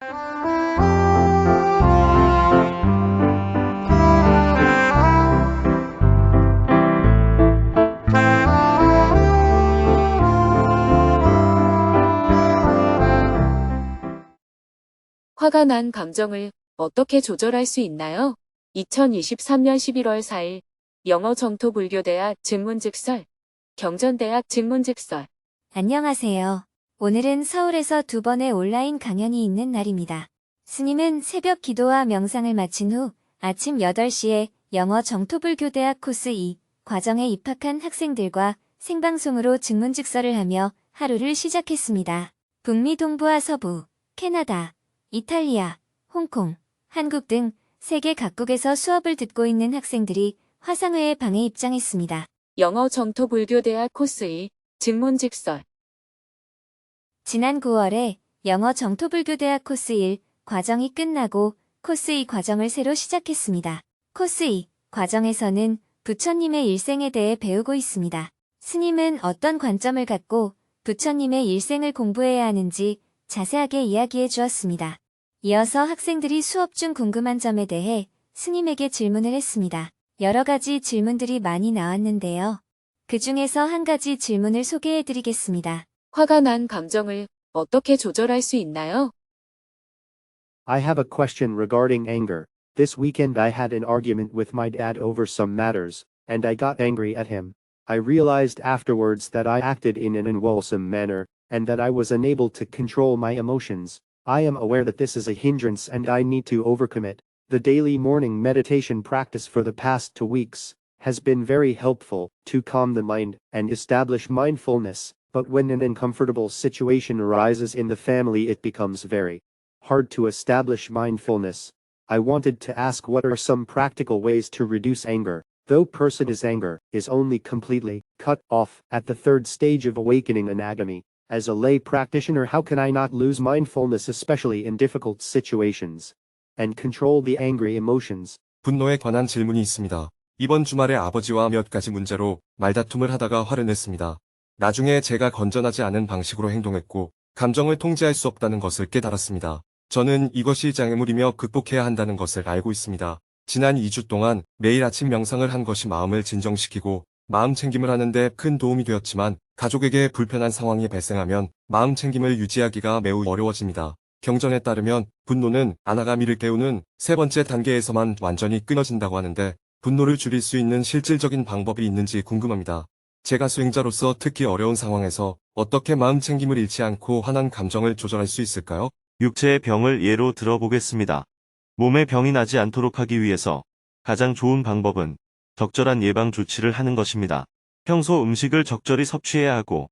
화가 난 감정을 어떻게 조절할 수 있나요? 2023년 11월 4일 영어 정토불교대학 증문즉설, 경전대학 증문즉설. 안녕하세요. 오늘은 서울에서 2번의 온라인 강연이 있는 날입니다. 스님은 새벽 기도와 명상을 마친 후 아침 8시에 영어 정토불교대학 코스 2 과정에 입학한 학생들과 생방송으로 증문즉설을 하며 하루를 시작했습니다. 북미 동부와 서부, 캐나다, 이탈리아, 홍콩, 한국 등 세계 각국에서 수업을 듣고 있는 학생들이 화상회의 방에 입장했습니다. 영어 정토불교대학 코스 2 증문즉설. 지난 9월에 영어 정토불교대학 코스 1 과정이 끝나고 코스 2 과정을 새로 시작했습니다. 코스 2 과정에서는 부처님의 일생에 대해 배우고 있습니다. 스님은 어떤 관점을 갖고 부처님의 일생을 공부해야 하는지 자세하게 이야기해 주었습니다. 이어서 학생들이 수업 중 궁금한 점에 대해 스님에게 질문을 했습니다. 여러 가지 질문들이 많이 나왔는데요. 그 중에서 한 가지 질문을 소개해 드리겠습니다. 화가 난 감정을 어떻게 조절할 수 있나요? I have a question regarding anger. This weekend I had an argument with my dad over some matters, and I got angry at him. I realized afterwards that I acted in an unwholesome manner, and that I was unable to control my emotions. I am aware that this is a hindrance and I need to overcome it. The daily morning meditation practice for the past 2 weeks has been very helpful to calm the mind and establish mindfulness, but when an uncomfortable situation arises in the family it becomes very hard to establish mindfulness. I wanted to ask what are some practical ways to reduce anger, though person's anger is only completely cut off at the 3rd stage of awakening anagami. As a lay practitioner, how can I not lose mindfulness especially in difficult situations, and control the angry emotions? 분노에 관한 질문이 있습니다. 이번 주말에 아버지와 몇 가지 문제로 말다툼을 하다가 화를 냈습니다. 나중에 제가 건전하지 않은 방식으로 행동했고 감정을 통제할 수 없다는 것을 깨달았습니다. 저는 이것이 장애물이며 극복해야 한다는 것을 알고 있습니다. 지난 2주 동안 매일 아침 명상을 한 것이 마음을 진정시키고 마음 챙김을 하는데 큰 도움이 되었지만 가족에게 불편한 상황이 발생하면 마음 챙김을 유지하기가 매우 어려워집니다. 경전에 따르면 분노는 아나가미를 깨우는 3번째 단계에서만 완전히 끊어진다고 하는데 분노를 줄일 수 있는 실질적인 방법이 있는지 궁금합니다. 제가 수행자로서 특히 어려운 상황에서 어떻게 마음 챙김을 잃지 않고 화난 감정을 조절할 수 있을까요? 육체의 병을 예로 들어보겠습니다. 몸에 병이 나지 않도록 하기 위해서 가장 좋은 방법은 적절한 예방 조치를 하는 것입니다. 평소 음식을 적절히 섭취해야 하고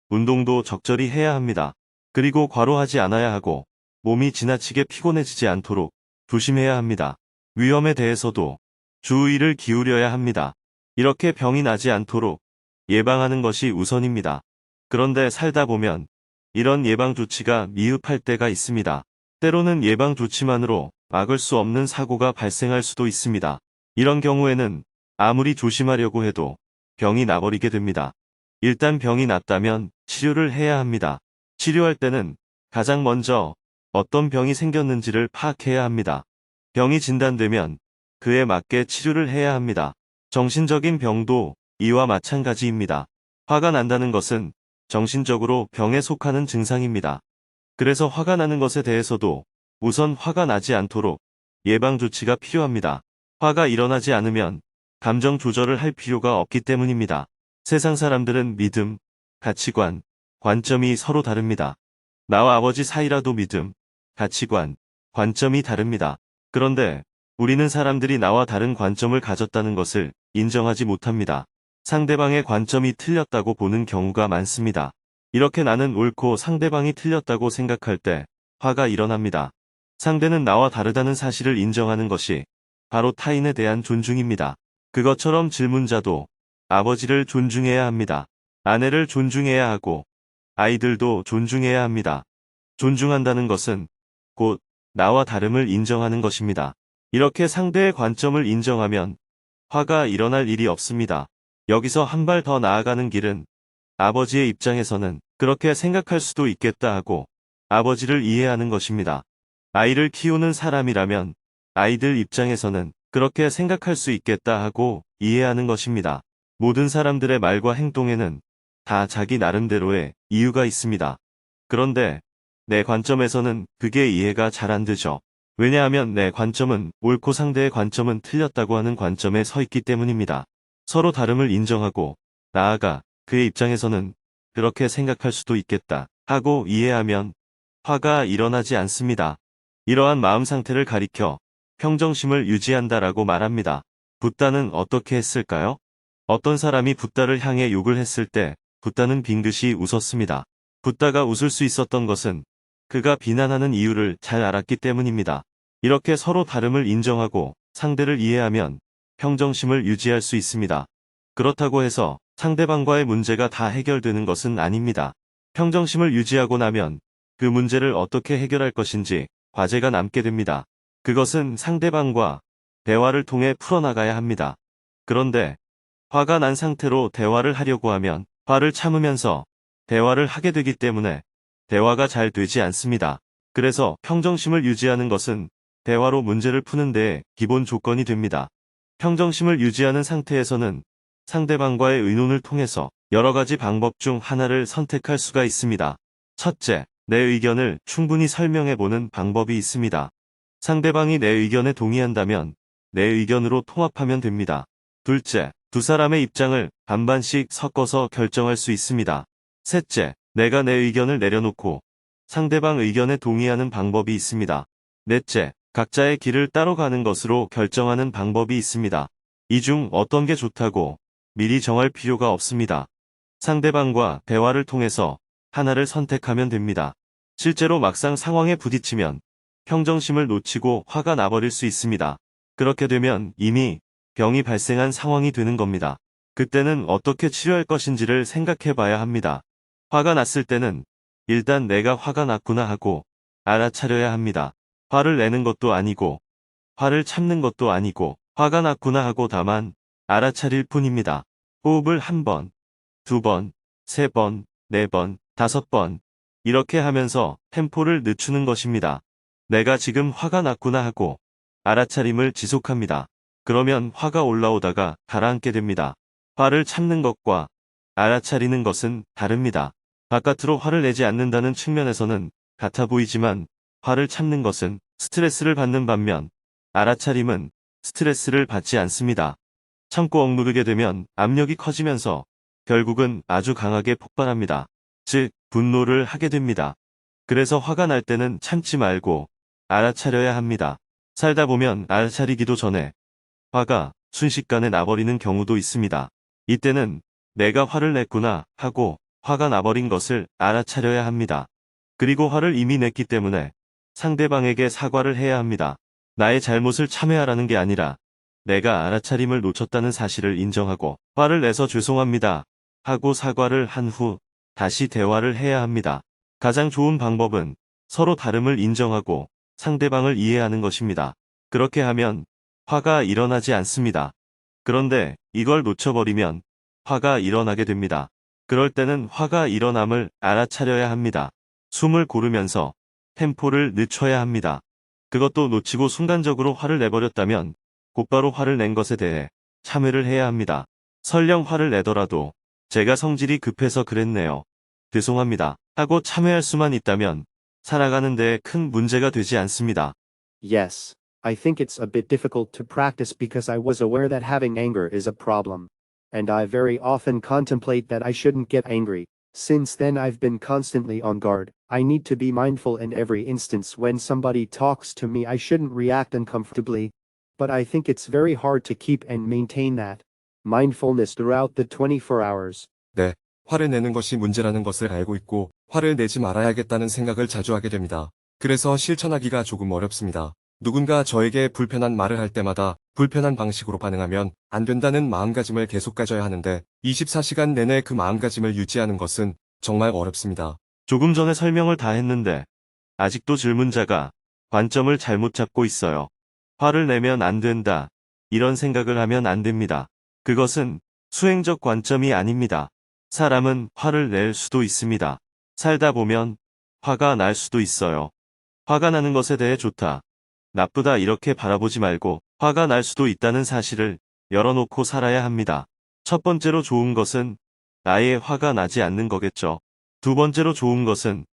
운동도 적절히 해야 합니다. 그리고 과로하지 않아야 하고 몸이 지나치게 피곤해지지 않도록 조심해야 합니다. 위험에 대해서도 주의를 기울여야 합니다. 이렇게 병이 나지 않도록 예방하는 것이 우선입니다. 그런데 살다 보면 이런 예방 조치가 미흡할 때가 있습니다. 때로는 예방 조치만으로 막을 수 없는 사고가 발생할 수도 있습니다. 이런 경우에는 아무리 조심하려고 해도 병이 나버리게 됩니다. 일단 병이 났다면 치료를 해야 합니다. 치료할 때는 가장 먼저 어떤 병이 생겼는지를 파악해야 합니다. 병이 진단되면 그에 맞게 치료를 해야 합니다. 정신적인 병도 이와 마찬가지입니다. 화가 난다는 것은 정신적으로 병에 속하는 증상입니다. 그래서 화가 나는 것에 대해서도 우선 화가 나지 않도록 예방 조치가 필요합니다. 화가 일어나지 않으면 감정 조절을 할 필요가 없기 때문입니다. 세상 사람들은 믿음, 가치관, 관점이 서로 다릅니다. 나와 아버지 사이라도 믿음, 가치관, 관점이 다릅니다. 그런데 우리는 사람들이 나와 다른 관점을 가졌다는 것을 인정하지 못합니다. 상대방의 관점이 틀렸다고 보는 경우가 많습니다. 이렇게 나는 옳고 상대방이 틀렸다고 생각할 때 화가 일어납니다. 상대는 나와 다르다는 사실을 인정하는 것이 바로 타인에 대한 존중입니다. 그것처럼 질문자도 아버지를 존중해야 합니다. 아내를 존중해야 하고 아이들도 존중해야 합니다. 존중한다는 것은 곧 나와 다름을 인정하는 것입니다. 이렇게 상대의 관점을 인정하면 화가 일어날 일이 없습니다. 여기서 한 발 더 나아가는 길은 아버지의 입장에서는 그렇게 생각할 수도 있겠다 하고 아버지를 이해하는 것입니다. 아이를 키우는 사람이라면 아이들 입장에서는 그렇게 생각할 수 있겠다 하고 이해하는 것입니다. 모든 사람들의 말과 행동에는 다 자기 나름대로의 이유가 있습니다. 그런데 내 관점에서는 그게 이해가 잘 안 되죠. 왜냐하면 내 관점은 옳고 상대의 관점은 틀렸다고 하는 관점에 서 있기 때문입니다. 서로 다름을 인정하고 나아가 그의 입장에서는 그렇게 생각할 수도 있겠다 하고 이해하면 화가 일어나지 않습니다. 이러한 마음 상태를 가리켜 평정심을 유지한다라고 말합니다. 붓다는 어떻게 했을까요? 어떤 사람이 붓다를 향해 욕을 했을 때 붓다는 빙긋이 웃었습니다. 붓다가 웃을 수 있었던 것은 그가 비난하는 이유를 잘 알았기 때문입니다. 이렇게 서로 다름을 인정하고 상대를 이해하면 평정심을 유지할 수 있습니다. 그렇다고 해서 상대방과의 문제가 다 해결되는 것은 아닙니다. 평정심을 유지하고 나면 그 문제를 어떻게 해결할 것인지 과제가 남게 됩니다. 그것은 상대방과 대화를 통해 풀어나가야 합니다. 그런데 화가 난 상태로 대화를 하려고 하면 화를 참으면서 대화를 하게 되기 때문에 대화가 잘 되지 않습니다. 그래서 평정심을 유지하는 것은 대화로 문제를 푸는 데에 기본 조건이 됩니다. 평정심을 유지하는 상태에서는 상대방과의 의논을 통해서 여러 가지 방법 중 하나를 선택할 수가 있습니다. 첫째, 내 의견을 충분히 설명해보는 방법이 있습니다. 상대방이 내 의견에 동의한다면 내 의견으로 통합하면 됩니다. 둘째, 두 사람의 입장을 반반씩 섞어서 결정할 수 있습니다. 셋째, 내가 내 의견을 내려놓고 상대방 의견에 동의하는 방법이 있습니다. 넷째, 각자의 길을 따로 가는 것으로 결정하는 방법이 있습니다. 이 중 어떤 게 좋다고 미리 정할 필요가 없습니다. 상대방과 대화를 통해서 하나를 선택하면 됩니다. 실제로 막상 상황에 부딪히면 평정심을 놓치고 화가 나버릴 수 있습니다. 그렇게 되면 이미 병이 발생한 상황이 되는 겁니다. 그때는 어떻게 치료할 것인지를 생각해 봐야 합니다. 화가 났을 때는 일단 내가 화가 났구나 하고 알아차려야 합니다. 화를 내는 것도 아니고 화를 참는 것도 아니고 화가 났구나 하고 다만 알아차릴 뿐입니다. 호흡을 1번, 2번, 3번, 4번, 5번 이렇게 하면서 템포를 늦추는 것입니다. 내가 지금 화가 났구나 하고 알아차림을 지속합니다. 그러면 화가 올라오다가 가라앉게 됩니다. 화를 참는 것과 알아차리는 것은 다릅니다. 바깥으로 화를 내지 않는다는 측면에서는 같아 보이지만 화를 참는 것은 스트레스를 받는 반면 알아차림은 스트레스를 받지 않습니다. 참고 억누르게 되면 압력이 커지면서 결국은 아주 강하게 폭발합니다. 즉, 분노를 하게 됩니다. 그래서 화가 날 때는 참지 말고 알아차려야 합니다. 살다 보면 알아차리기도 전에 화가 순식간에 나버리는 경우도 있습니다. 이때는 내가 화를 냈구나 하고 화가 나버린 것을 알아차려야 합니다. 그리고 화를 이미 냈기 때문에 상대방에게 사과를 해야 합니다. 나의 잘못을 참회하라는 게 아니라 내가 알아차림을 놓쳤다는 사실을 인정하고 화를 내서 죄송합니다 하고 사과를 한 후 다시 대화를 해야 합니다. 가장 좋은 방법은 서로 다름을 인정하고 상대방을 이해하는 것입니다. 그렇게 하면 화가 일어나지 않습니다. 그런데 이걸 놓쳐버리면 화가 일어나게 됩니다. 그럴 때는 화가 일어남을 알아차려야 합니다. 숨을 고르면서 템포를 늦춰야 합니다. 그것도 놓치고 순간적으로 화를 내버렸다면 곧바로 화를 낸 것에 대해 참회를 해야 합니다. 설령 화를 내더라도 제가 성질이 급해서 그랬네요. 죄송합니다 하고 참회할 수만 있다면 살아가는 데에 큰 문제가 되지 않습니다. Yes, I think it's a bit difficult to practice because I was aware that having anger is a problem. And I very often contemplate that I shouldn't get angry. Since then I've been constantly on guard. I need to be mindful in every instance when somebody talks to me I shouldn't react uncomfortably. But I think it's very hard to keep and maintain that mindfulness throughout the 24 hours. 네, 화를 내는 것이 문제라는 것을 알고 있고 화를 내지 말아야겠다는 생각을 자주 하게 됩니다. 그래서 실천하기가 조금 어렵습니다. 누군가 저에게 불편한 말을 할 때마다 불편한 방식으로 반응하면 안 된다는 마음가짐을 계속 가져야 하는데 24시간 내내 그 마음가짐을 유지하는 것은 정말 어렵습니다. 조금 전에 설명을 다 했는데 아직도 질문자가 관점을 잘못 잡고 있어요. 화를 내면 안 된다. 이런 생각을 하면 안 됩니다. 그것은 수행적 관점이 아닙니다. 사람은 화를 낼 수도 있습니다. 살다 보면 화가 날 수도 있어요. 화가 나는 것에 대해 좋다, 나쁘다 이렇게 바라보지 말고 화가 날 수도 있다는 사실을 열어놓고 살아야 합니다. 첫 번째로 좋은 것은 아예 화가 나지 않는 거겠죠. 두 번째로 좋은 것은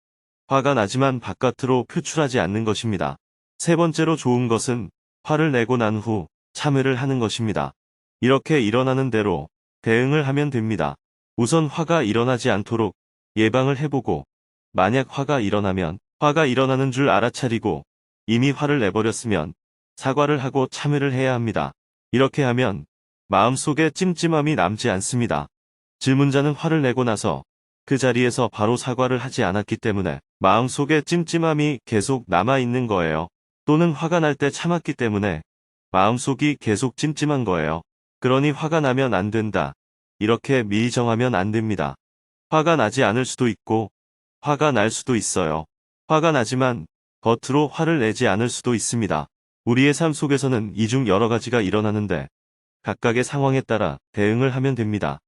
화가 나지만 바깥으로 표출하지 않는 것입니다. 세 번째로 좋은 것은 화를 내고 난 후 참회를 하는 것입니다. 이렇게 일어나는 대로 대응을 하면 됩니다. 우선 화가 일어나지 않도록 예방을 해보고, 만약 화가 일어나면 화가 일어나는 줄 알아차리고 이미 화를 내버렸으면 사과를 하고 참회를 해야 합니다. 이렇게 하면 마음속에 찜찜함이 남지 않습니다. 질문자는 화를 내고 나서 그 자리에서 바로 사과를 하지 않았기 때문에 마음속에 찜찜함이 계속 남아있는 거예요. 또는 화가 날 때 참았기 때문에 마음속이 계속 찜찜한 거예요. 그러니 화가 나면 안 된다, 이렇게 미정하면 안 됩니다. 화가 나지 않을 수도 있고 화가 날 수도 있어요. 화가 나지만 겉으로 화를 내지 않을 수도 있습니다. 우리의 삶 속에서는 이 중 여러 가지가 일어나는데 각각의 상황에 따라 대응을 하면 됩니다.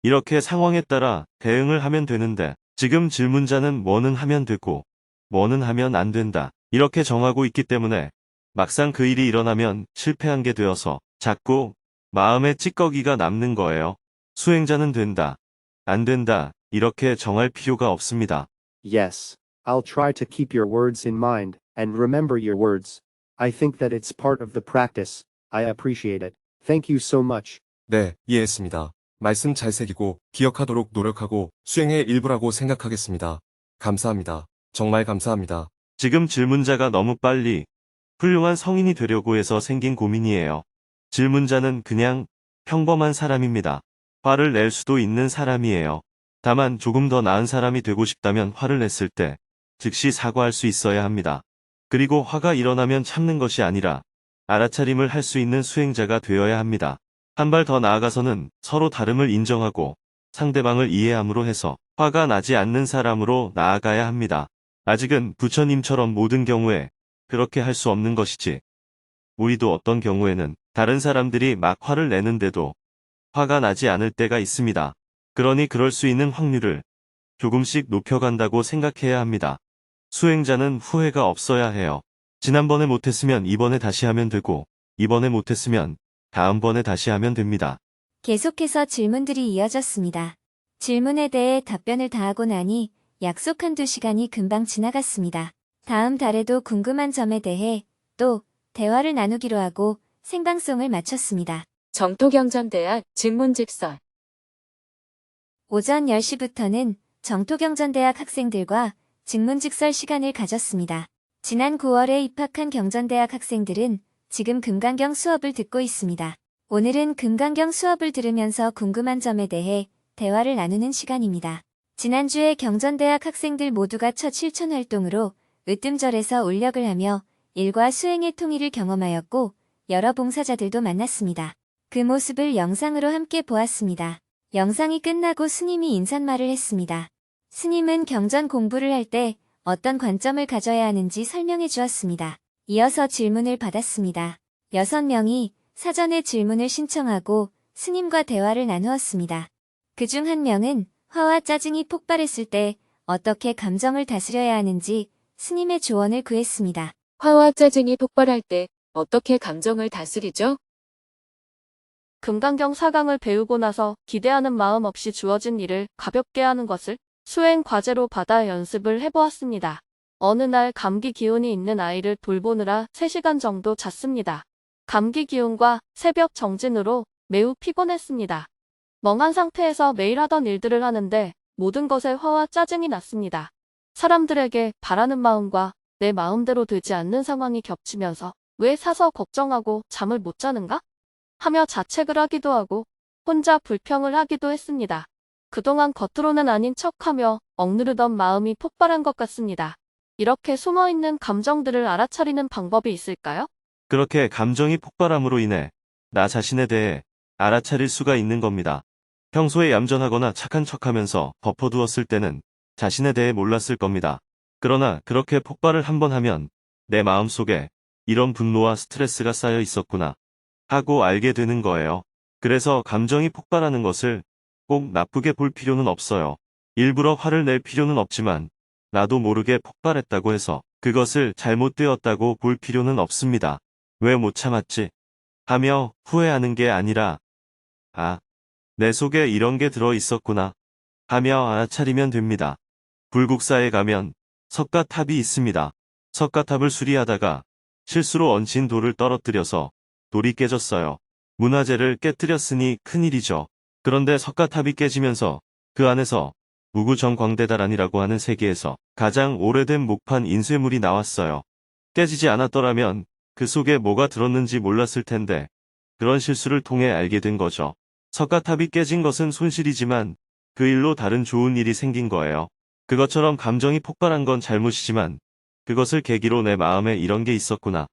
이렇게 상황에 따라 대응을 하면 되는데, 지금 질문자는 뭐는 하면 되고 뭐는 하면 안 된다, 이렇게 정하고 있기 때문에 막상 그 일이 일어나면 실패한 게 되어서 자꾸 마음에 찌꺼기가 남는 거예요. 수행자는 된다, 안 된다 이렇게 정할 필요가 없습니다. Yes, I'll try to keep your words in mind and remember your words. I think that it's part of the practice. I appreciate it. Thank you so much. 네, 이해했습니다. 말씀 잘 새기고 기억하도록 노력하고 수행의 일부라고 생각하겠습니다. 감사합니다. 정말 감사합니다. 지금 질문자가 너무 빨리 훌륭한 성인이 되려고 해서 생긴 고민이에요. 질문자는 그냥 평범한 사람입니다. 화를 낼 수도 있는 사람이에요. 다만 조금 더 나은 사람이 되고 싶다면 화를 냈을 때 즉시 사과할 수 있어야 합니다. 그리고 화가 일어나면 참는 것이 아니라 알아차림을 할 수 있는 수행자가 되어야 합니다. 한 발 더 나아가서는 서로 다름을 인정하고 상대방을 이해함으로 해서 화가 나지 않는 사람으로 나아가야 합니다. 아직은 부처님처럼 모든 경우에 그렇게 할 수 없는 것이지, 우리도 어떤 경우에는 다른 사람들이 막 화를 내는데도 화가 나지 않을 때가 있습니다. 그러니 그럴 수 있는 확률을 조금씩 높여간다고 생각해야 합니다. 수행자는 후회가 없어야 해요. 지난번에 못했으면 이번에 다시 하면 되고, 이번에 못했으면 다음번에 다시 하면 됩니다. 계속해서 질문들이 이어졌습니다. 질문에 대해 답변을 다 하고 나니 약속 한두 시간이 금방 지나갔습니다. 다음 달에도 궁금한 점에 대해 또 대화를 나누기로 하고 생방송을 마쳤습니다. 정토경전대학 직문직설. 오전 10시부터는 정토경전대학 학생들과 직문직설 시간을 가졌습니다. 지난 9월에 입학한 경전대학 학생들은 지금 금강경 수업을 듣고 있습니다. 오늘은 금강경 수업을 들으면서 궁금한 점에 대해 대화를 나누는 시간입니다. 지난주에 경전대학 학생들 모두가 첫 실천 활동으로 으뜸절에서 울력을 하며 일과 수행의 통일을 경험하였고, 여러 봉사자들도 만났습니다. 그 모습을 영상으로 함께 보았습니다. 영상이 끝나고 스님이 인사말을 했습니다. 스님은 경전 공부를 할 때 어떤 관점을 가져야 하는지 설명해 주었습니다. 이어서 질문을 받았습니다. 6명이 사전에 질문을 신청하고 스님과 대화를 나누었습니다. 그중 한 명은 화와 짜증이 폭발했을 때 어떻게 감정을 다스려야 하는지 스님의 조언을 구했습니다. 화와 짜증이 폭발할 때 어떻게 감정을 다스리죠? 금강경 4강을 배우고 나서 기대하는 마음 없이 주어진 일을 가볍게 하는 것을 수행 과제로 받아 연습을 해보았습니다. 어느 날 감기 기운이 있는 아이를 돌보느라 3시간 정도 잤습니다. 감기 기운과 새벽 정진으로 매우 피곤했습니다. 멍한 상태에서 매일 하던 일들을 하는데 모든 것에 화와 짜증이 났습니다. 사람들에게 바라는 마음과 내 마음대로 되지 않는 상황이 겹치면서 왜 사서 걱정하고 잠을 못 자는가? 하며 자책을 하기도 하고 혼자 불평을 하기도 했습니다. 그동안 겉으로는 아닌 척하며 억누르던 마음이 폭발한 것 같습니다. 이렇게 숨어있는 감정들을 알아차리는 방법이 있을까요? 그렇게 감정이 폭발함으로 인해 나 자신에 대해 알아차릴 수가 있는 겁니다. 평소에 얌전하거나 착한 척하면서 덮어두었을 때는 자신에 대해 몰랐을 겁니다. 그러나 그렇게 폭발을 한번 하면 내 마음속에 이런 분노와 스트레스가 쌓여 있었구나 하고 알게 되는 거예요. 그래서 감정이 폭발하는 것을 꼭 나쁘게 볼 필요는 없어요. 일부러 화를 낼 필요는 없지만 나도 모르게 폭발했다고 해서 그것을 잘못되었다고 볼 필요는 없습니다. 왜 못 참았지? 하며 후회하는 게 아니라, 아, 내 속에 이런 게 들어 있었구나 하며 알아차리면 됩니다. 불국사에 가면 석가탑이 있습니다. 석가탑을 수리하다가 실수로 얹힌 돌을 떨어뜨려서 돌이 깨졌어요. 문화재를 깨뜨렸으니 큰일이죠. 그런데 석가탑이 깨지면서 그 안에서 무구정광대다란이라고 하는 세계에서 가장 오래된 목판 인쇄물이 나왔어요. 깨지지 않았더라면 그 속에 뭐가 들었는지 몰랐을 텐데 그런 실수를 통해 알게 된 거죠. 석가탑이 깨진 것은 손실이지만 그 일로 다른 좋은 일이 생긴 거예요. 그것처럼 감정이 폭발한 건 잘못이지만 그것을 계기로 내 마음에 이런 게 있었구나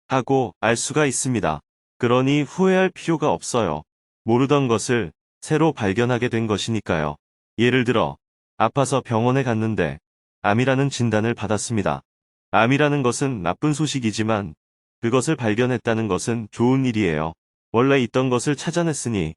하고 알 수가 있습니다. 그러니 후회할 필요가 없어요. 모르던 것을 새로 발견하게 된 것이니까요. 예를 들어 아파서 병원에 갔는데 암이라는 진단을 받았습니다. 암이라는 것은 나쁜 소식이지만 그것을 발견했다는 것은 좋은 일이에요. 원래 있던 것을 찾아냈으니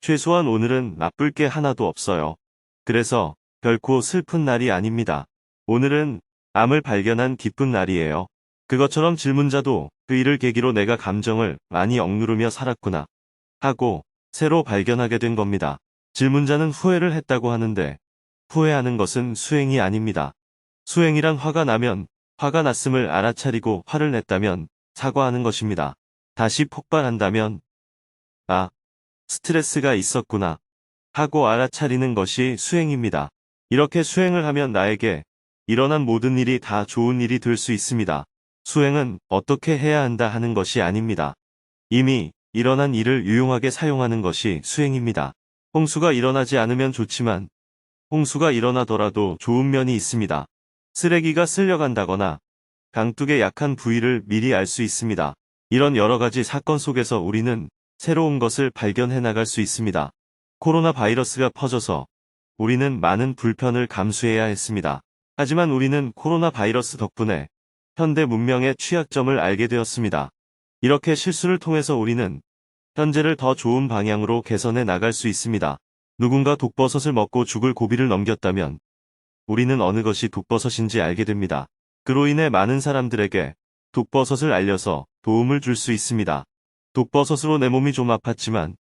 최소한 오늘은 나쁠 게 하나도 없어요. 그래서 결코 슬픈 날이 아닙니다. 오늘은 암을 발견한 기쁜 날이에요. 그것처럼 질문자도 그 일을 계기로 내가 감정을 많이 억누르며 살았구나 하고 새로 발견하게 된 겁니다. 질문자는 후회를 했다고 하는데 후회하는 것은 수행이 아닙니다. 수행이란 화가 나면 화가 났음을 알아차리고 화를 냈다면 사과하는 것입니다. 다시 폭발한다면 아, 스트레스가 있었구나 하고 알아차리는 것이 수행입니다. 이렇게 수행을 하면 나에게 일어난 모든 일이 다 좋은 일이 될 수 있습니다. 수행은 어떻게 해야 한다 하는 것이 아닙니다. 이미 일어난 일을 유용하게 사용하는 것이 수행입니다. 홍수가 일어나지 않으면 좋지만 홍수가 일어나더라도 좋은 면이 있습니다. 쓰레기가 쓸려간다거나 강둑의 약한 부위를 미리 알 수 있습니다. 이런 여러 가지 사건 속에서 우리는 새로운 것을 발견해 나갈 수 있습니다. 코로나 바이러스가 퍼져서 우리는 많은 불편을 감수해야 했습니다. 하지만 우리는 코로나 바이러스 덕분에 현대 문명의 취약점을 알게 되었습니다. 이렇게 실수를 통해서 우리는 현재를 더 좋은 방향으로 개선해 나갈 수 있습니다. 누군가 독버섯을 먹고 죽을 고비를 넘겼다면 우리는 어느 것이 독버섯인지 알게 됩니다. 그로 인해 많은 사람들에게 독버섯을 알려서 도움을 줄 수 있습니다. 독버섯으로 내 몸이 좀 아팠지만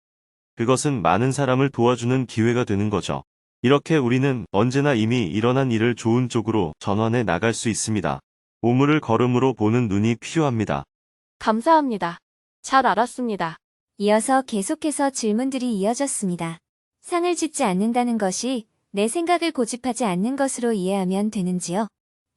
그것은 많은 사람을 도와주는 기회가 되는 거죠. 이렇게 우리는 언제나 이미 일어난 일을 좋은 쪽으로 전환해 나갈 수 있습니다. 오물을 걸음으로 보는 눈이 필요합니다. 감사합니다. 잘 알았습니다. 이어서 계속해서 질문들이 이어졌습니다. 상을 짓지 않는다는 것이 내 생각을 고집하지 않는 것으로 이해하면 되는지요?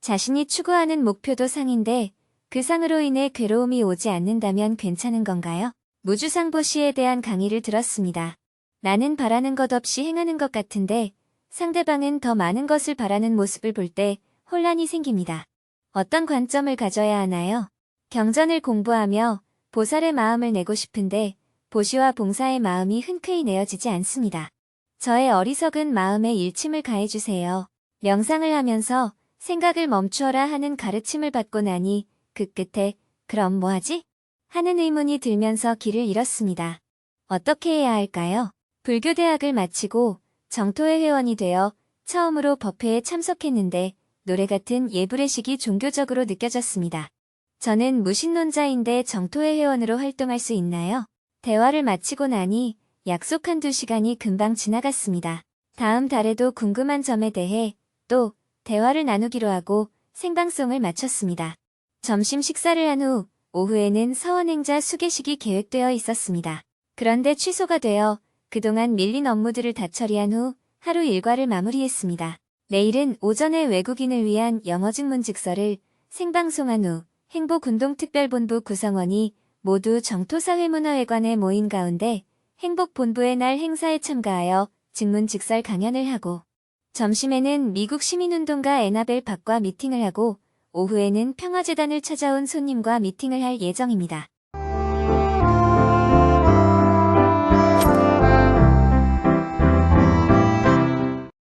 자신이 추구하는 목표도 상인데 그 상으로 인해 괴로움이 오지 않는다면 괜찮은 건가요? 무주상보시에 대한 강의를 들었습니다. 나는 바라는 것 없이 행하는 것 같은데 상대방은 더 많은 것을 바라는 모습을 볼 때 혼란이 생깁니다. 어떤 관점을 가져야 하나요? 경전을 공부하며 보살의 마음을 내고 싶은데 보시와 봉사의 마음이 흔쾌히 내어지지 않습니다. 저의 어리석은 마음에 일침을 가해주세요. 명상을 하면서 생각을 멈추어라 하는 가르침을 받고 나니 그 끝에 그럼 뭐하지? 하는 의문이 들면서 길을 잃었습니다. 어떻게 해야 할까요? 불교대학을 마치고 정토회 회원이 되어 처음으로 법회에 참석했는데 노래 같은 예불의식이 종교적으로 느껴졌습니다. 저는 무신론자인데 정토회 회원으로 활동할 수 있나요? 대화를 마치고 나니 약속 한두 시간이 금방 지나갔습니다. 다음 달에도 궁금한 점에 대해 또 대화를 나누기로 하고 생방송을 마쳤습니다. 점심 식사를 한 후 오후에는 서원행자 수계식이 계획되어 있었습니다. 그런데 취소가 되어 그동안 밀린 업무들을 다 처리한 후 하루 일과를 마무리했습니다. 내일은 오전에 외국인을 위한 영어 증문즉서를 생방송한 후 행복운동특별본부 구성원이 모두 정토사회문화회관에 모인 가운데 행복본부의 날 행사에 참가하여 증문즉설 강연을 하고 점심에는 미국 시민운동가 에나벨 박과 미팅을 하고 오후에는 평화재단을 찾아온 손님과 미팅을 할 예정입니다.